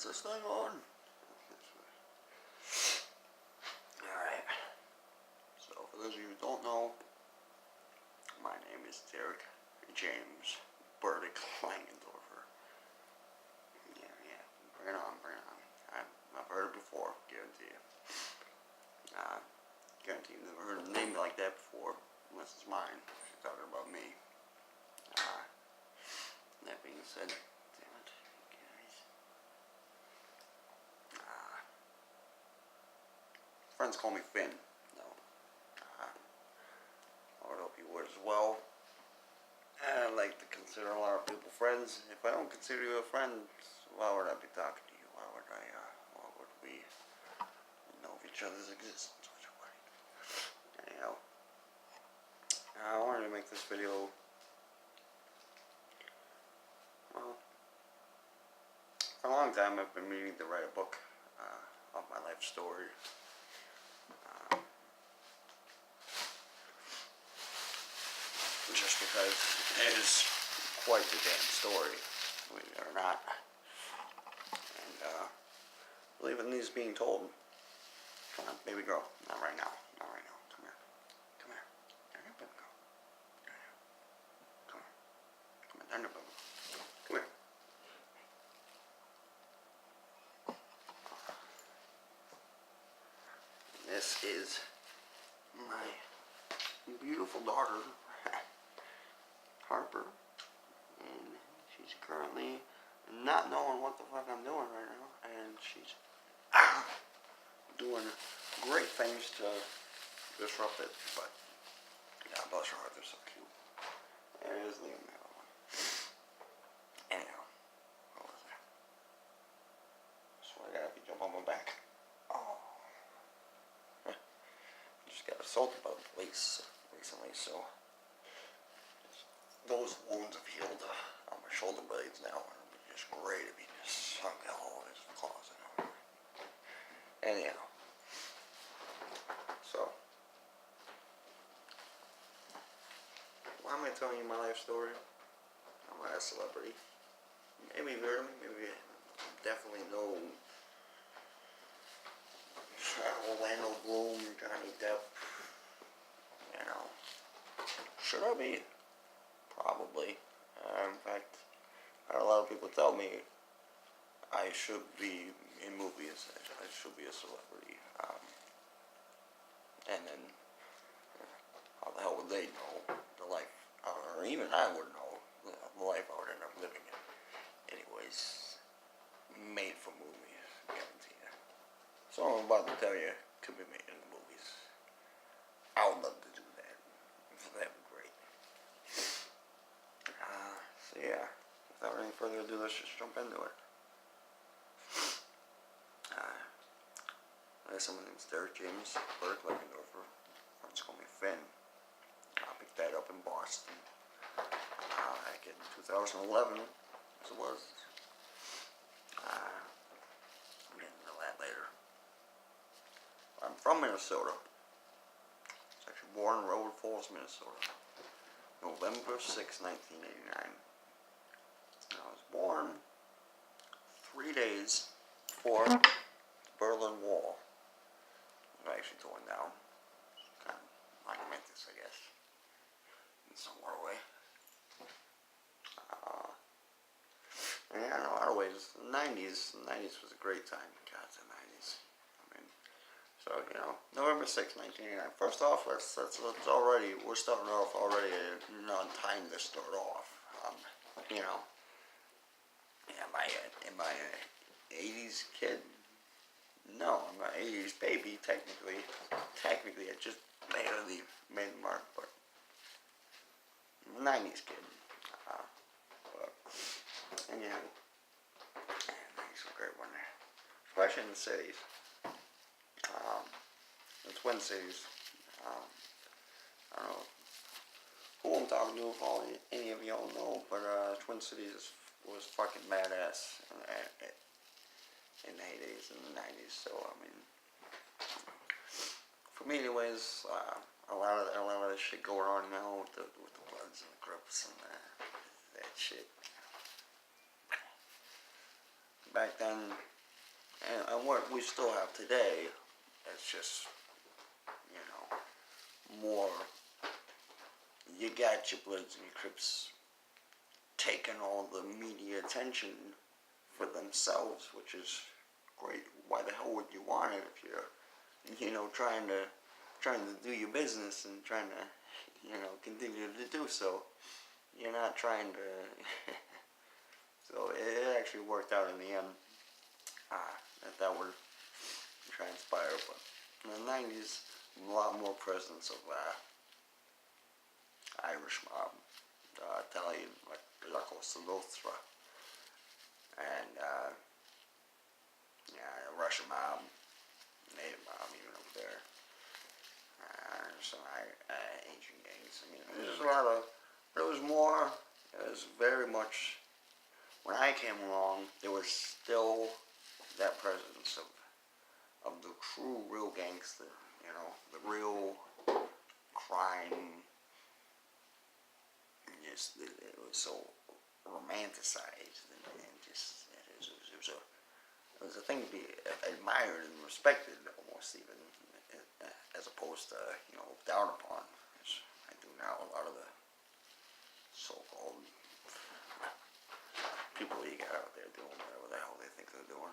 Is this thing on? Alright. So, for those of you who don't know, my name is Derek James Burdick Langendorfer. Yeah. Bring it on. I've heard it before, guarantee you. Guarantee you've never heard a name like that before, unless it's mine. You're talking about me. That being said, damn it, guys. Friends call me Finn. No. I would hope you would as well. I like to consider a lot of people friends. If I don't consider you a friend, why would I be talking to you? Why would we know of each other's existence? Anyhow, I wanted to make this video, well, for a long time I've been meaning to write a book of my life story. Just because it is quite the damn story, believe it or not. And I believe it needs being told. Come on, baby girl. Not right now. Come here. There you go, baby girl. Come on, baby girl. Come here. This is my beautiful daughter, Harper, and she's currently not knowing what the fuck I'm doing right now, and she's doing great things to disrupt it, but God bless her heart, they're so cute. There's Liam, the other one. Anyhow, what was that? Swear to God, if you jump on my back. Oh. Just got assaulted by the police recently, so those wounds have healed on my shoulder blades now, and it would be just great if he just sunk all of his claws in them. Anyhow, so why am I telling you my life story? I'm not a celebrity. Maybe you've heard of me, maybe you definitely know Orlando Bloom, Johnny Depp. You know, should I be? Probably. In fact, I had a lot of people tell me I should be in movies. I should be a celebrity. And then, how the hell would they know the life, or even I would know the life I would end up living in. Anyways, made for movies, guarantee you. So I'm about to tell you, could be made in the movies. I would love to do that. That'd be great. So yeah, without any further ado, let's just jump into it. Like I said, my name's Derek James Burdick Langendorfer. Friends call me Finn. I picked that up in Boston back in 2011, as it was. I'm getting into that later. I'm from Minnesota. I was actually born in Redwood Falls, Minnesota. November 6, 1989. I was born 3 days before the Berlin Wall was actually torn down. Kind of monumentous, I guess, in some way. And yeah, in a lot of ways, the 90s was a great time. God, the 90s. I mean, so, you know, November 6, 1989. First off, we're starting off already on time to start off. You know, am I an 80s kid? No, I'm an 80s baby, technically. I just barely made the mark, but I'm a 90s kid. And yeah, it's a great one there. Especially in the cities. The Twin Cities. I don't know who I'm talking to, if any of y'all know, but Twin Cities was fucking badass in the heydays in the 90s. So I mean, for me, anyways, a lot of this shit going on now with the Bloods and the Crips and that shit. Back then, and what we still have today, it's just, you know, more, you got your Bloods and your Crips taking all the media attention for themselves, which is great. Why the hell would you want it if you're, you know, trying to do your business and trying to, you know, continue to do so? You're not trying to. So it actually worked out in the end. That would transpire, but in the 90s, a lot more presence of Irish mob, Italian, like La Cosa Nostra, and yeah, Russian mob, Native mob, even over there. Some ancient gangs. I mean, there's a lot of. There was more. It was very much. When I came along, there was still that presence of the true, real gangster. You know, the real crime. Just it was so romanticized and just it was a thing to be admired and respected, almost even, as opposed to, you know, down upon, as I do now. A lot of the so-called people you got out there doing whatever the hell they think they're doing.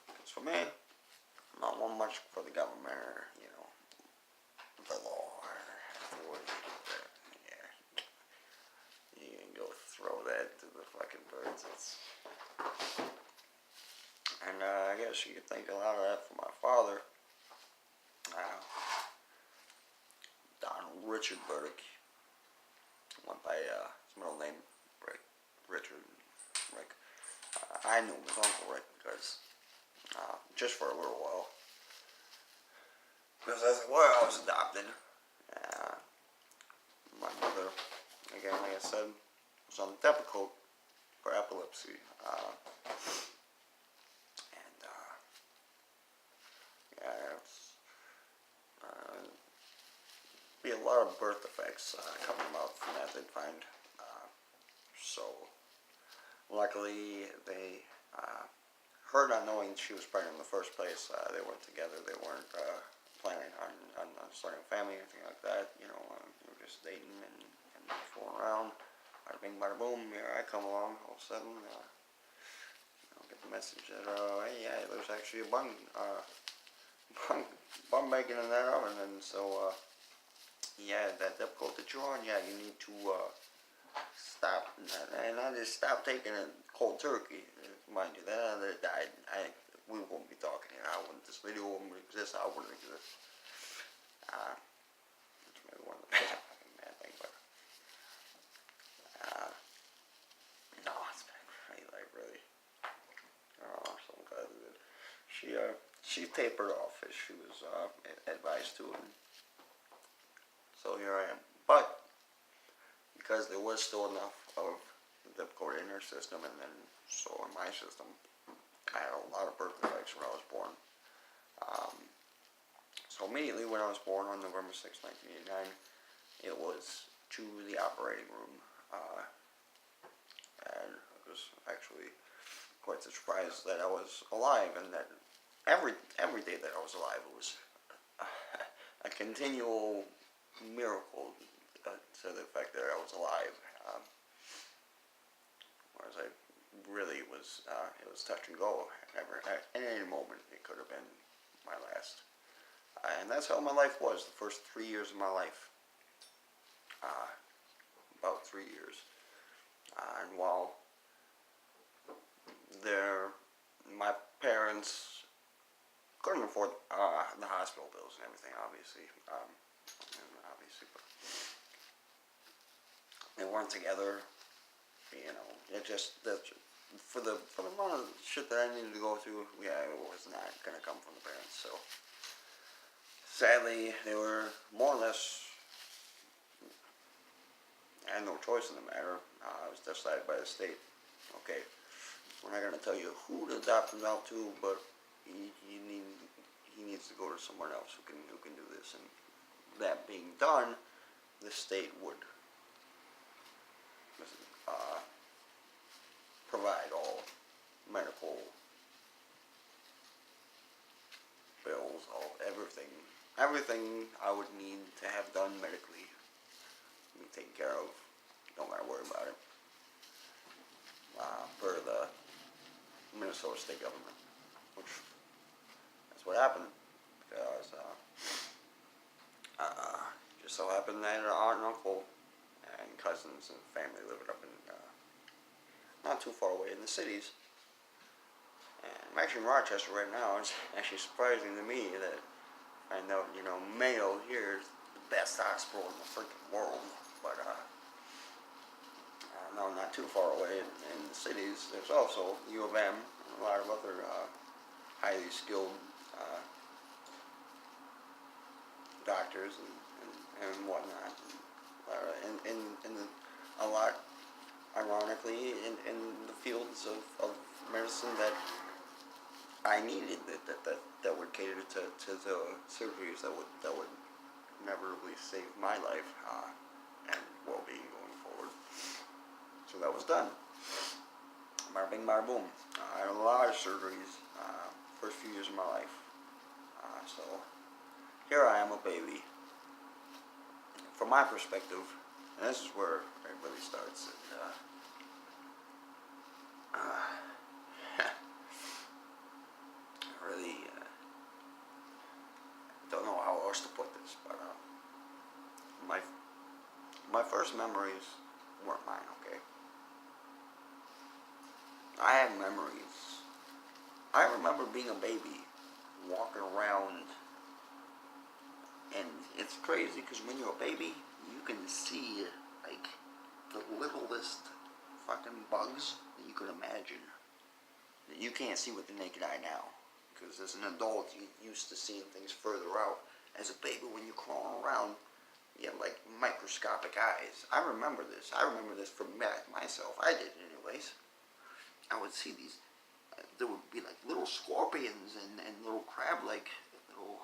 Because for me, I'm not one much for the government or, you know, the law or authority. Yeah, you can go throw that to the fucking birds. And I guess you could thank a lot of that for my father, Donald Richard Burdick. Went by his middle name, Rick, Richard Rick. I knew his uncle Rick because just for a little while, because as a boy I was adopted. My mother, again, like I said, was on the Depakote for epilepsy, and yeah, it's be a lot of birth defects coming about from that, they'd find. So luckily they her not knowing she was pregnant in the first place. They weren't together. They weren't planning on starting a family or anything like that. You know, they were just dating and fooling around. Bada bing, bada boom. Here I come along. All of a sudden, you know, get the message that hey, yeah, there's actually a bun bacon in that oven, and so yeah, that Depakote that you're on, yeah, you need to stop, and I just stopped taking it cold turkey. Mind you, that other died. We won't be talking here. This video wouldn't exist. I wouldn't exist. It's maybe one of the bad things, but no, it's been really. Oh, so I'm glad that she tapered off as she was advised to, and so here I am. But because there was still enough of the Depakote in her system, and then so in my system, I had a lot of birth defects when I was born. So immediately when I was born on November 6, 1989, it was to the operating room, and I was actually quite surprised that I was alive, and that every day that I was alive, it was a continual miracle to the fact that I was alive. Whereas I really was, it was touch and go. At any moment, it could have been my last. And that's how my life was the first 3 years of my life. About 3 years. And while my parents couldn't afford the hospital bills and everything, obviously. But they weren't together. You know, for the amount of shit that I needed to go through, yeah, it was not gonna come from the parents. So sadly, they were more or less. I had no choice in the matter. I was decided by the state. Okay, we're not gonna tell you who to adopt him out to, but he needs to go to someone else who can do this. And that being done, the state would provide all medical bills, all everything I would need to have done medically, be taken care of. Don't gotta worry about it. For the Minnesota state government, which that's what happened, because just so happened that an aunt and uncle and cousins and family lived up in not too far away in the cities. And I'm actually in Rochester right now. It's actually surprising to me that I know, Mayo here is the best hospital in the freaking world, but no, not too far away in the cities. There's also U of M and a lot of other highly skilled doctors and whatnot. And a lot, ironically, in the fields of medicine that I needed, that would cater to the surgeries that would inevitably save my life and well-being going forward. So that was done. Bada bing, bada boom. I had a lot of surgeries first few years of my life. So here I am, a baby. From my perspective, and this is where it really starts. I really don't know how else to put this, but my first memories weren't mine. Okay, I have memories. I remember being a baby, walking around, and it's crazy because when you're a baby, you can see like the littlest fucking bugs that you could imagine that you can't see with the naked eye now. Because as an adult, you used to seeing things further out. As a baby, when you're crawling around, you have like microscopic eyes. I remember this. I remember this for myself. I did, anyways. I would see these. There would be like little scorpions and little crab-like little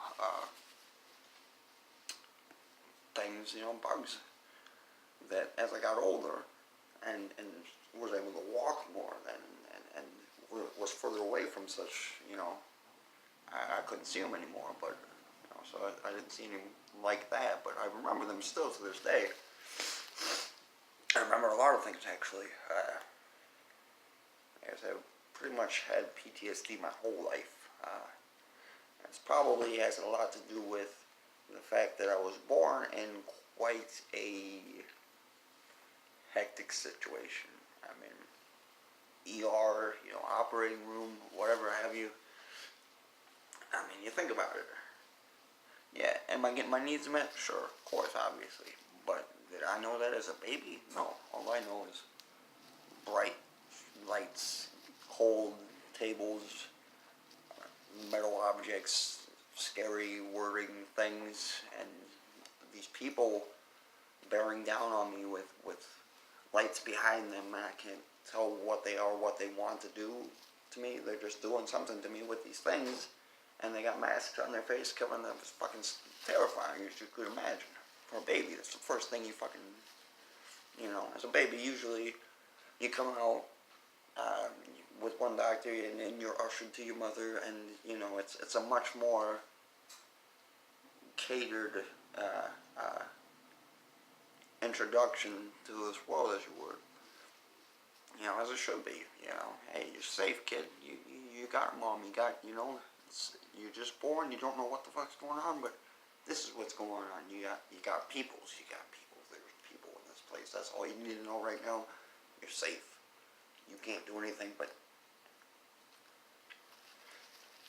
things, bugs. That as I got older and was able to walk more and was further away from such, I couldn't see them anymore, but so I didn't see any like that, but I remember them still to this day. I remember a lot of things actually. I guess I pretty much had PTSD my whole life. It probably has a lot to do with the fact that I was born in quite a hectic situation. I mean, ER, operating room, whatever have you. I mean, you think about it. Yeah, am I getting my needs met? Sure, of course, obviously. But did I know that as a baby? No. All I know is bright lights, cold tables, metal objects, scary, whirring things, and these people bearing down on me with lights behind them, and I can't tell what they are, what they want to do to me. They're just doing something to me with these things, and they got masks on their face covering them. It's fucking terrifying, as you could imagine. For a baby, that's the first thing you fucking, as a baby, usually you come out with one doctor and then you're ushered to your mother, and, it's a much more catered introduction to this world, as you would. As it should be, Hey, you're safe, kid. You got it, mom. You got, you're just born. You don't know what the fuck's going on, but this is what's going on. You got peoples. You got people. There's people in this place. That's all you need to know right now. You're safe. You can't do anything, but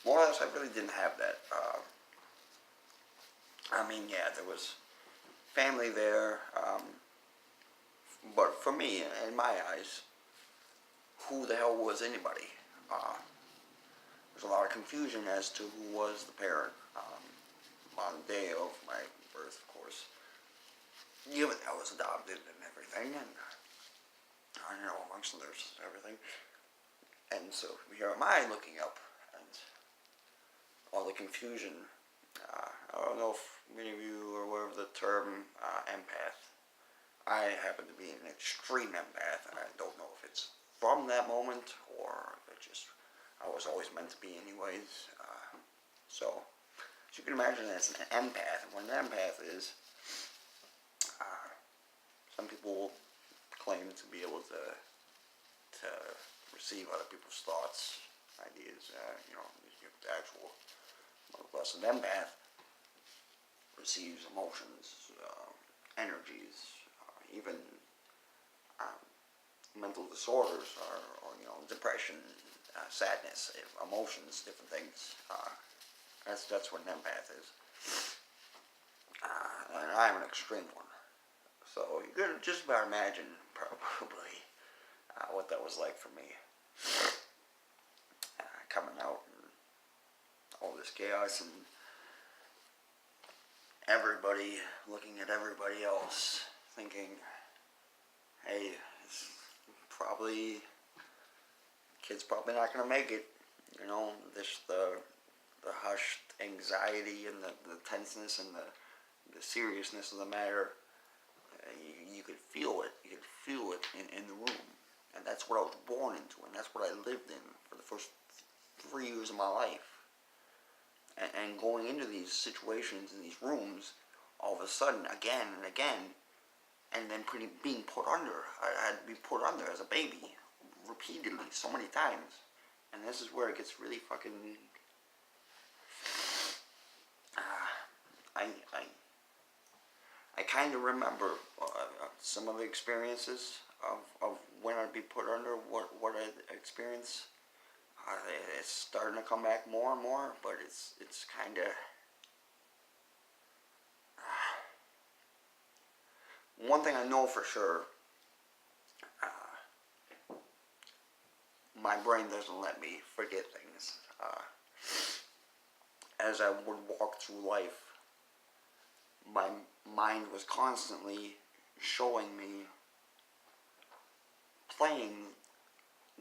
more or less, I really didn't have that. There was family there, but for me, in my eyes, who the hell was anybody? There's a lot of confusion as to who was the parent on the day of my birth, of course. Given I was adopted and everything, and amongst others, everything. And so here am I looking up, and all the confusion. I don't know if many of you are aware of the term empath. I happen to be an extreme empath, and I don't know if it's from that moment, or if it just I was always meant to be anyways. So as you can imagine, as an empath, and what an empath is, some people claim to be able to receive other people's thoughts, ideas. The actual blessed empath receives emotions, energies, even mental disorders, or depression, sadness, emotions, different things. That's what an empath is, and I'm an extreme one. So you can just about imagine probably what that was like for me, coming out and all this chaos and everybody looking at everybody else, thinking, hey, it's probably kid's probably not gonna make it. This the hushed anxiety and the tenseness and the seriousness of the matter. You could feel it. You could feel it in the room, and that's what I was born into, and that's what I lived in for the first 3 years of my life. And going into these situations in these rooms, all of a sudden, again and again, and then being put under. I had to be put under as a baby, repeatedly, so many times. And this is where it gets really fucking. I kind of remember some of the experiences of when I'd be put under, what I'd experience. It's starting to come back more and more, but it's kind of. One thing I know for sure, my brain doesn't let me forget things. As I would walk through life, my mind was constantly showing me, playing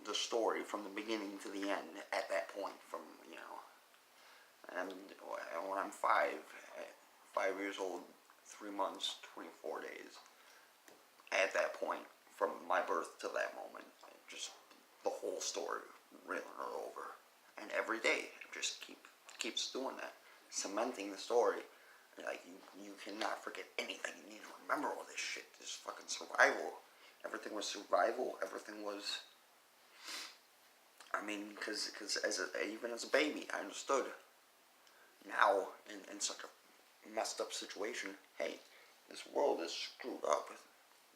the story from the beginning to the end at that point, and when I'm 5 years old, 3 months, 24 days, at that point, from my birth to that moment, just the whole story, reeling it over, and every day, just keeps doing that, cementing the story. Like, you cannot forget anything. You need to remember all this shit. This fucking survival. Everything was survival. Everything was. Because even as a baby, I understood. Now, in such a messed up situation, hey, this world is screwed up.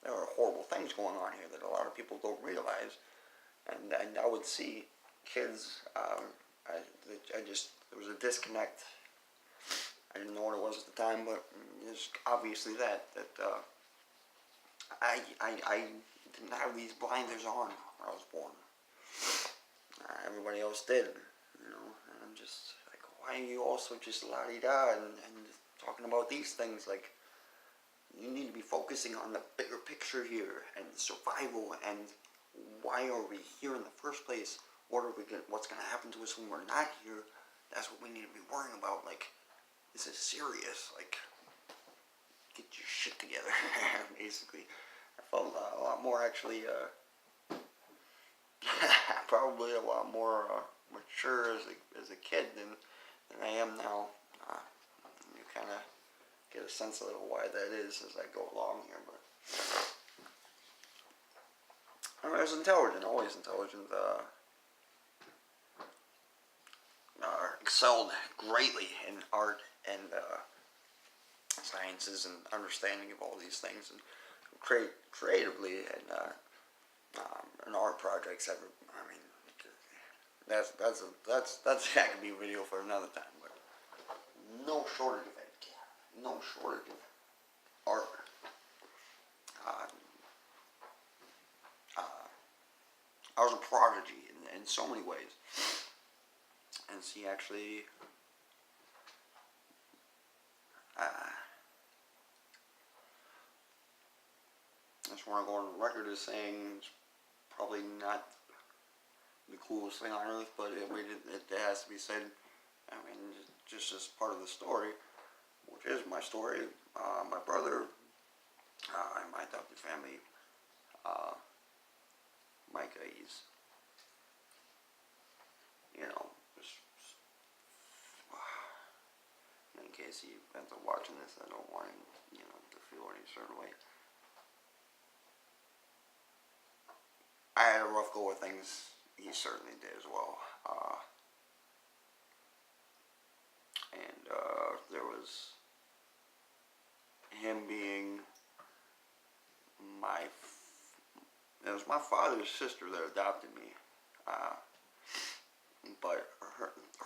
There are horrible things going on here that a lot of people don't realize. And I would see kids. There was a disconnect. I didn't know what it was at the time, but it's obviously that I didn't have these blinders on when I was born. Everybody else did, and I'm just like, why are you also just la-di-da and talking about these things? Like, you need to be focusing on the bigger picture here and survival, and why are we here in the first place? What's gonna happen to us when we're not here? That's what we need to be worrying about. Like, this is serious. Like, get your shit together. Basically, I felt a lot more actually. Probably a lot more mature as a kid than I am now. You kind of get a sense of why that is as I go along here, but I was intelligent, always intelligent. Excelled greatly in art and sciences and understanding of all these things, and creatively and art projects. That's that could be a video for another time, but no shortage of it. No shortage of art. I was a prodigy in so many ways, and she actually. I just want to go on record as saying it's probably not the coolest thing on earth, but it has to be said. Just as part of the story, which is my story. My brother, and my adopted family, Micah, he's, just in case he ends up watching this, I don't want him, to feel any certain way. I had a rough go of things. He certainly did as well. And there was him being it was my father's sister that adopted me. But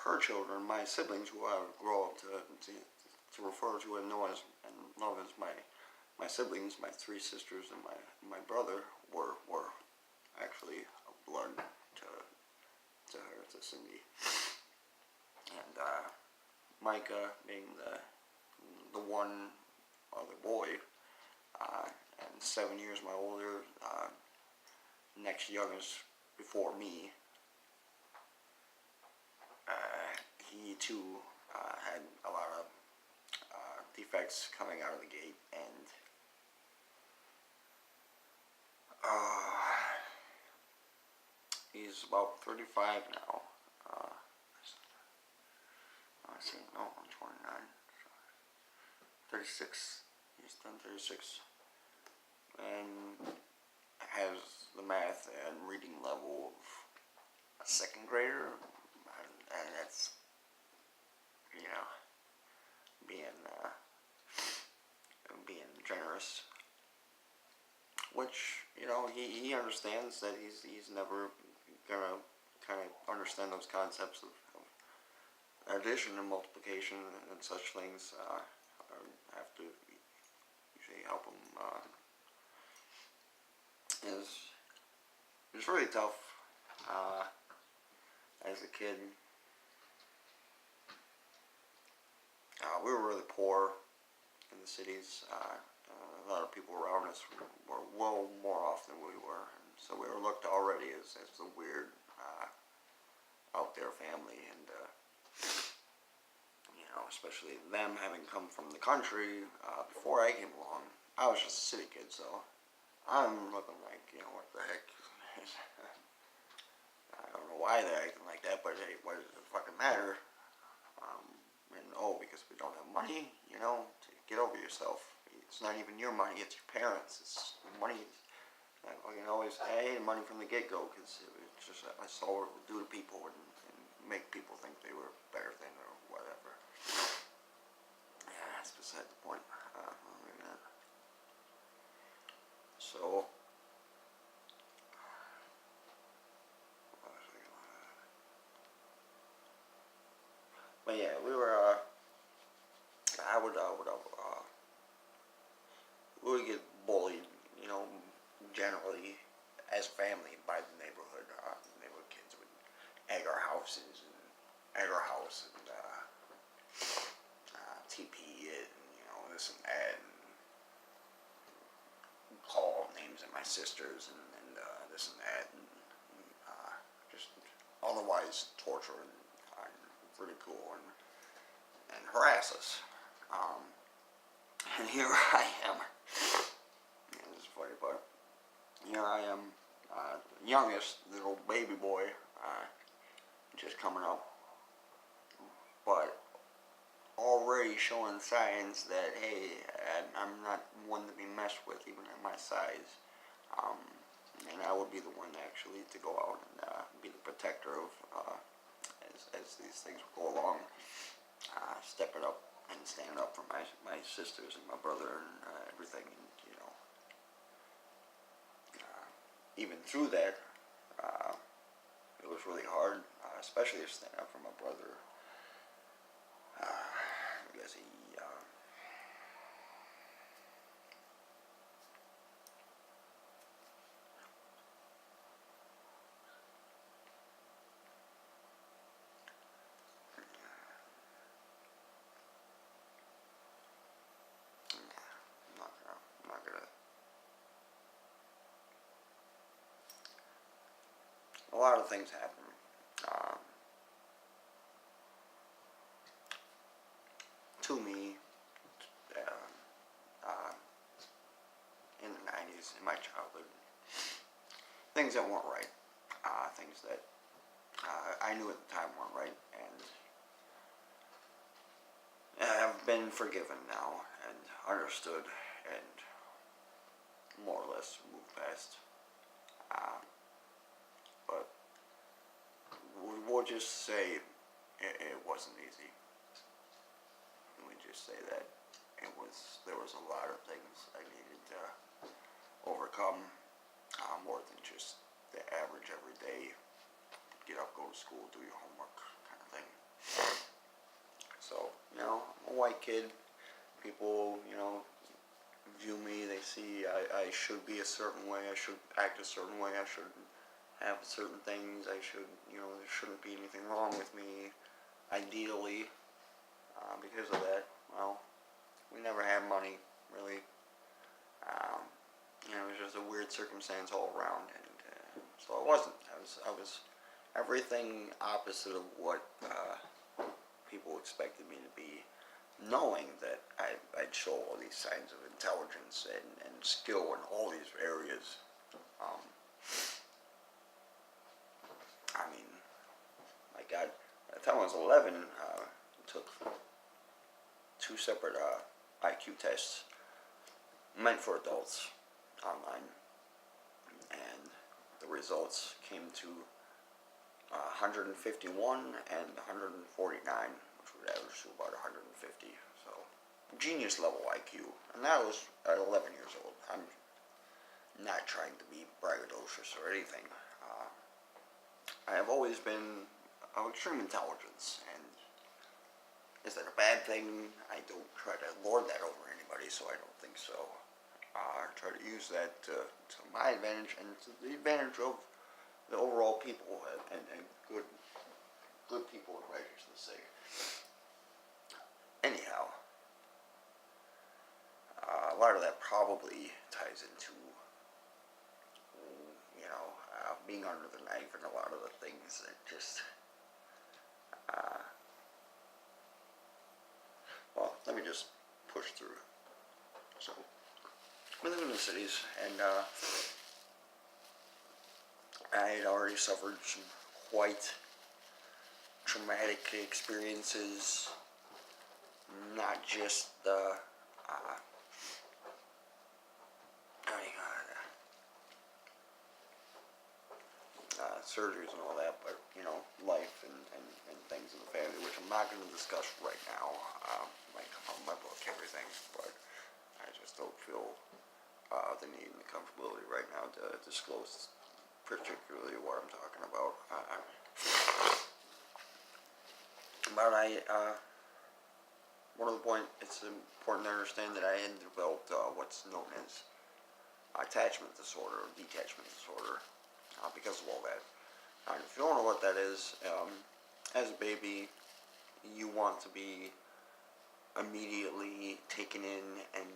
her children, my siblings, who I would grow up to refer to and know as and love as my siblings, my three sisters and my brother, were actually a blood to her, to Cindy. And Micah, being the one other boy, and 7 years my older, next youngest before me, he too had a lot of defects coming out of the gate, and he's about 35 now. No, I'm 29. 36. He's done 36. And has the math and reading level of a second grader. And that's, being generous. Which, he understands that he's never gonna kind of understand those concepts of addition and multiplication and such things. I have to usually help him. It's really tough as a kid. We were really poor in the cities. A lot of people around us were well more off than we were, and so we were looked already as the weird out there family, and especially them having come from the country before I came along. I was just a city kid, so I'm looking like, what the heck. I don't know why they're acting like that, but hey, what does it fucking matter? Because we don't have money, to get over yourself. It's not even your money, it's your parents. It's money. I can always say money from the get-go, because it's just I saw what it would do to people and make people think they were better than or whatever. Yeah, that's beside the point. So, but yeah, we were. We would get bullied, generally as a family by the neighborhood. Neighborhood kids would egg our houses and TP it, and this and that, and call names of my sisters and this and that, and just otherwise torture and ridicule and harass us. And here I am. Yeah, this is a funny part. Here I am, youngest, little baby boy, just coming up, but already showing signs that, hey, I'm not one to be messed with, even at my size. And I would be the one actually to go out and be the protector of, as these things go along, stepping up and standing up for my sisters and my brother and everything. And, even through that, it was really hard, especially to stand up for my brother, because he, I'm not gonna. A lot of things happen. To me, in the 90s, in my childhood. things that weren't right, things that I knew at the time weren't right, and have been forgiven now and understood and more or less moved past. But we'll just say it wasn't easy. We just say that there was a lot of things I needed to overcome, more than just the average everyday get up, go to school, do your homework kind of thing. So, I'm a white kid. People, view me, they see I should be a certain way, I should act a certain way, I should have certain things, there shouldn't be anything wrong with me, ideally. Because of that, we never had money, really. It was just a weird circumstance all around, and so I wasn't. I was everything opposite of what people expected me to be, knowing that I'd show all these signs of intelligence and skill in all these areas. My God, by the time I was 11, I took 2 separate IQ tests meant for adults online, and the results came to 151 and 149, which would average to about 150. So, genius level IQ, and that was at 11 years old. I'm not trying to be braggadocious or anything. I have always been of extreme intelligence, and is that a bad thing? I don't try to lord that over anybody, so I don't think so. I try to use that to my advantage and to the advantage of the overall people and good people in righteousness' sake. Anyhow, a lot of that probably ties into being under the knife and a lot of the things that just let me just push through. So, we live in the cities, and I had already suffered some quite traumatic experiences, not just the surgeries and all that, but life and things in the family, which I'm not going to discuss right now. Might come out in my book, everything, but I just don't feel the need and the comfortability right now to disclose particularly what I'm talking about. One of the point, it's important to understand that I had developed what's known as attachment disorder or detachment disorder because of all that. If you don't know what that is, as a baby, you want to be immediately taken in and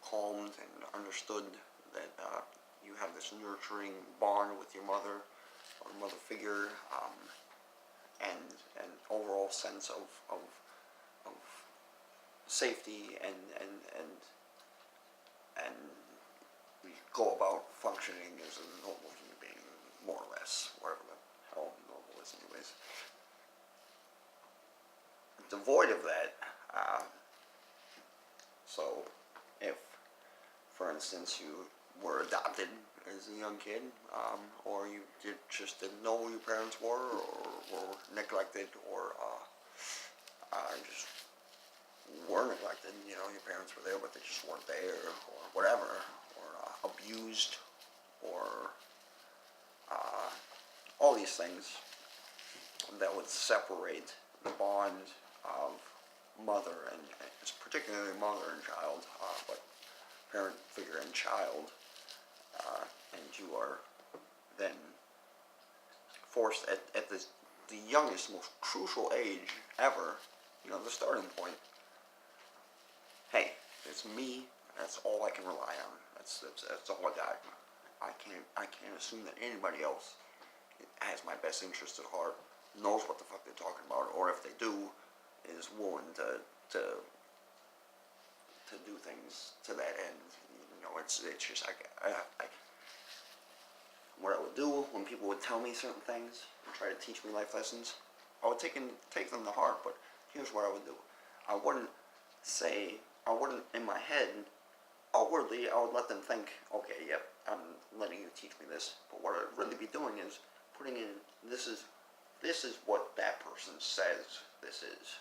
calmed and understood that you have this nurturing bond with your mother or mother figure, and an overall sense of safety and we go about functioning as a normal human being, more or less, whatever the hell normal is anyways. Devoid of that, so if, for instance, you were adopted as a young kid, or you just didn't know who your parents were, or were neglected, or just were neglected, your parents were there but they just weren't there, or whatever, or abused, or all these things that would separate the bond of mother and it's particularly mother and child, but parent figure and child, and you are then forced at the youngest, most crucial age ever, the starting point. Hey, it's me. That's all I can rely on. That's all I got. I can't assume that anybody else has my best interest at heart, knows what the fuck they're talking about, or if they do, is willing to do things to that end. It's just what I would do when people would tell me certain things and try to teach me life lessons. I would take them to heart, but here's what I would do. I wouldn't in my head, outwardly, I would let them think, okay, yep, I'm letting you teach me this. But what I'd really be doing is putting in, this is what that person says this is,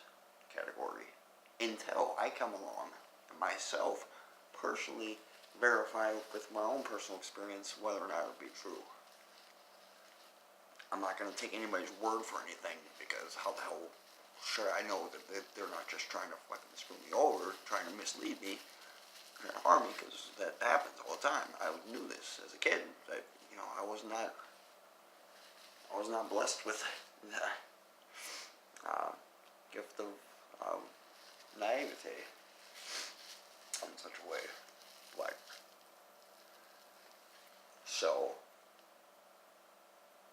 category. Until I come along and myself personally verify with my own personal experience whether or not it would be true. I'm not going to take anybody's word for anything, because how the hell should I know that they're not just trying to fucking screw me over, trying to mislead me, trying to harm me, because that happens all the time. I knew this as a kid. I was not blessed with the gift of naivete in such a way. But, so,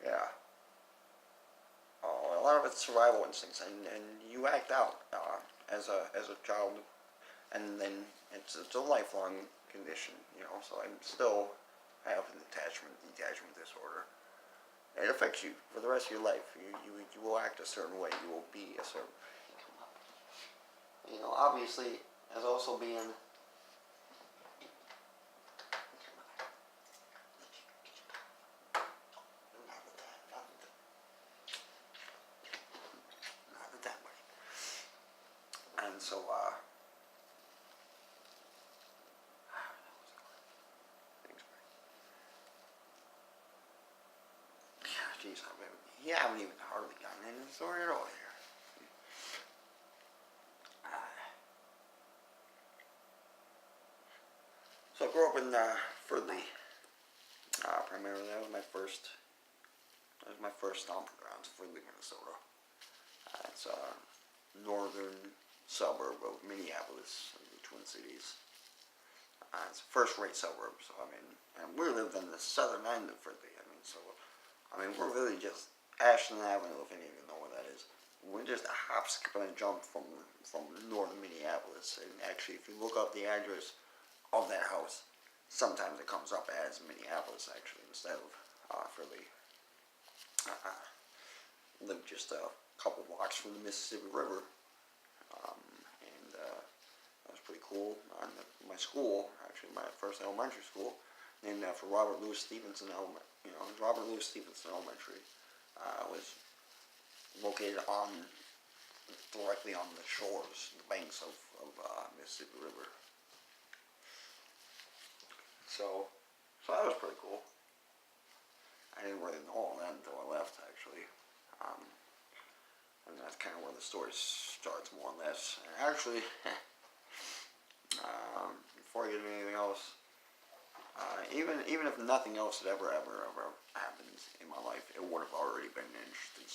yeah. A lot of it's survival instincts, and you act out as a child, and then it's a lifelong condition, so I still have an detachment disorder. It affects you for the rest of your life. You will act a certain way. You will be a certain, obviously, as also being, and so, geez, you haven't even hardly gotten into the story at all here. So I grew up in Fridley. Primarily, that was my first stomping grounds, Fridley, Minnesota. It's a northern suburb of Minneapolis, the Twin Cities. It's a first-rate suburb, so and we lived on the southern end of Fridley. We're really just Ashland Avenue, if any of you know where that is. We're just a hop, skip, and a jump from northern Minneapolis. And actually, if you look up the address of that house, sometimes it comes up as Minneapolis, actually, instead of Fridley. Lived just a couple blocks from the Mississippi River, and that was pretty cool. My school, actually, my first elementary school, named after Robert Louis Stevenson Robert Louis Stevenson Elementary, was located directly on the shores, the banks of Mississippi River. So that was pretty cool. I didn't really know all that until I left, actually. And that's kind of where the story starts, more or less. And actually, before I get into anything else, even if nothing else had ever happened in my life, it would have already been an interesting